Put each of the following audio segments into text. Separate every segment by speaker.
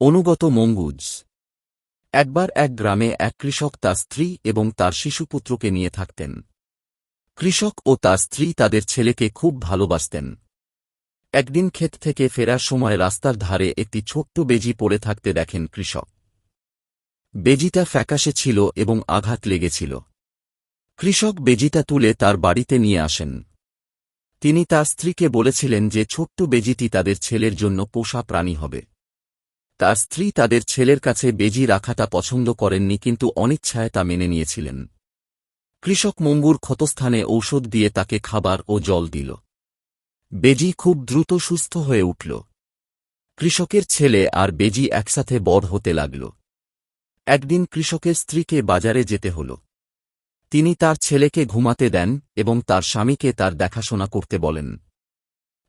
Speaker 1: অনুগত মঙ্গুজ। একবার এক গ্রামে এক কৃষক তার স্ত্রী এবং তার শিশুপুত্রকে নিয়ে থাকতেন। কৃষক ও তার স্ত্রী তাদের ছেলেকে খুব ভালোবাসতেন। একদিন ক্ষেত থেকে ফেরার সময় রাস্তার ধারে একটি ছোট্ট বেজি পড়ে থাকতে দেখেন কৃষক। বেজিটা ফ্যাকাশে ছিল এবং আঘাত লেগেছিল। কৃষক বেজিটা তুলে তার বাড়িতে নিয়ে আসেন। তিনি তার স্ত্রীকে বলেছিলেন যে ছোট্ট বেজিটি তাদের ছেলের জন্য পোষা প্রাণী হবে। তার স্ত্রী তাদের ছেলের কাছে বেজি রাখাটা পছন্দ করেননি, কিন্তু অনিচ্ছায় তা মেনে নিয়েছিলেন। কৃষক মঙ্গুর ক্ষতস্থানে ঔষধ দিয়ে তাকে খাবার ও জল দিল। বেজি খুব দ্রুত সুস্থ হয়ে উঠল। কৃষকের ছেলে আর বেজি একসাথে বড় হতে লাগল। একদিন কৃষকের স্ত্রীকে বাজারে যেতে হল। তিনি তার ছেলেকে ঘুমাতে দেন এবং তার স্বামীকে তার দেখাশোনা করতে বলেন।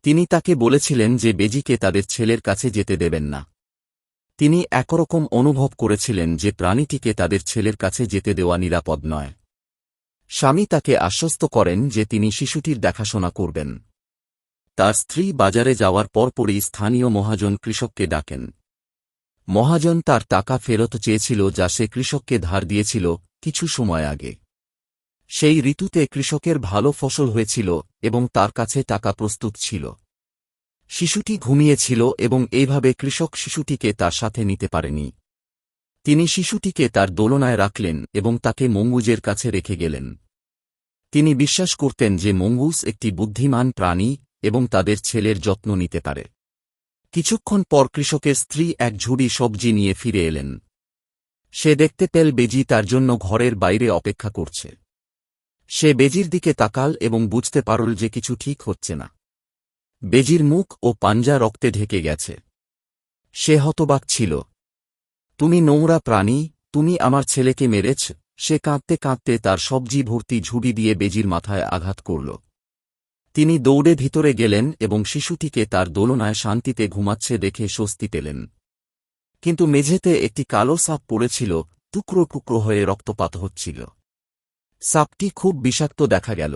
Speaker 1: তিনি তাকে বলেছিলেন যে বেজিকে তাদের ছেলের কাছে যেতে দেবেন না। তিনি একরকম অনুভব করেছিলেন যে প্রাণীটিকে তাদের ছেলের কাছে যেতে দেওয়া নিরাপদ নয়। স্বামী তাকে আশ্বস্ত করেন যে তিনি শিশুটির দেখাশোনা করবেন। তার স্ত্রী বাজারে যাওয়ার পরপরই স্থানীয় মহাজন কৃষককে ডাকেন। মহাজন তার টাকা ফেরত চেয়েছিল যা সে কৃষককে ধার দিয়েছিল কিছু সময় আগে। সেই ঋতুতে কৃষকের ভালো ফসল হয়েছিল এবং তার কাছে টাকা প্রস্তুত ছিল। শিশুটি ঘুমিয়েছিল এবং এইভাবে কৃষক শিশুটিকে তার সাথে নিতে পারেনি। তিনি শিশুটিকে তার দোলনায় রাখলেন এবং তাকে মঙ্গুজের কাছে রেখে গেলেন। তিনি বিশ্বাস করতেন যে মঙ্গুস একটি বুদ্ধিমান প্রাণী এবং তাদের ছেলের যত্ন নিতে পারে। কিছুক্ষণ পর কৃষকের স্ত্রী এক ঝুড়ি সবজি নিয়ে ফিরে এলেন। সে দেখতে পেল বেজি তার জন্য ঘরের বাইরে অপেক্ষা করছে। সে বেজির দিকে তাকাল এবং বুঝতে পারল যে কিছু ঠিক হচ্ছে না। বেজির মুখ ও পাঞ্জা রক্তে ঢেকে গেছে। সে হতবাক ছিল। তুমি নোংরা প্রাণী, তুমি আমার ছেলেকে মেরেছ। সে কাঁদতে কাঁদতে তার সবজি ভর্তি ঝুড়ি দিয়ে বেজির মাথায় আঘাত করল। তিনি দৌড়ে ভিতরে গেলেন এবং শিশুটিকে তার দোলনায় শান্তিতে ঘুমাচ্ছে দেখে স্বস্তি পেলেন। কিন্তু মেঝেতে একটি কালো সাপ পড়েছিল, টুকরো টুকরো হয়ে রক্তপাত হচ্ছিল। সাপটি খুব বিষাক্ত দেখা গেল।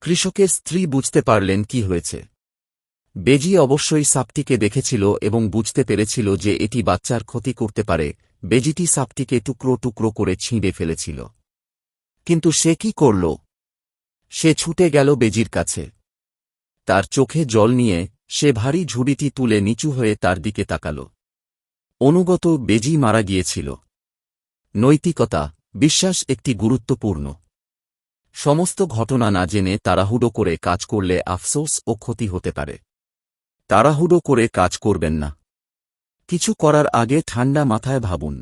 Speaker 1: কৃষকের স্ত্রী বুঝতে পারলেন কি হয়েছে। বেজি অবশ্যই সাপটিকে দেখেছিল এবং বুঝতে পেরেছিল যে এটি বাচ্চার ক্ষতি করতে পারে। বেজিটি সাপটিকে টুকরো টুকরো করে ছিঁড়ে ফেলেছিল। কিন্তু সে কি করল? সে ছুটে গেল বেজির কাছে। তার চোখে জল নিয়ে সে ভারী ঝুড়িটি তুলে নিচু হয়ে তার দিকে তাকাল। অনুগত বেজি মারা গিয়েছিল। নৈতিকতা, বিশ্বাস একটি গুরুত্বপূর্ণ। সমস্ত ঘটনা না জেনে তাড়াহুড়ো করে কাজ করলে আফসোস ও ক্ষতি হতে পারে। তাড়াহুড়ো করে কাজ করবেন না। কিছু করার আগে ঠান্ডা মাথায় ভাবুন।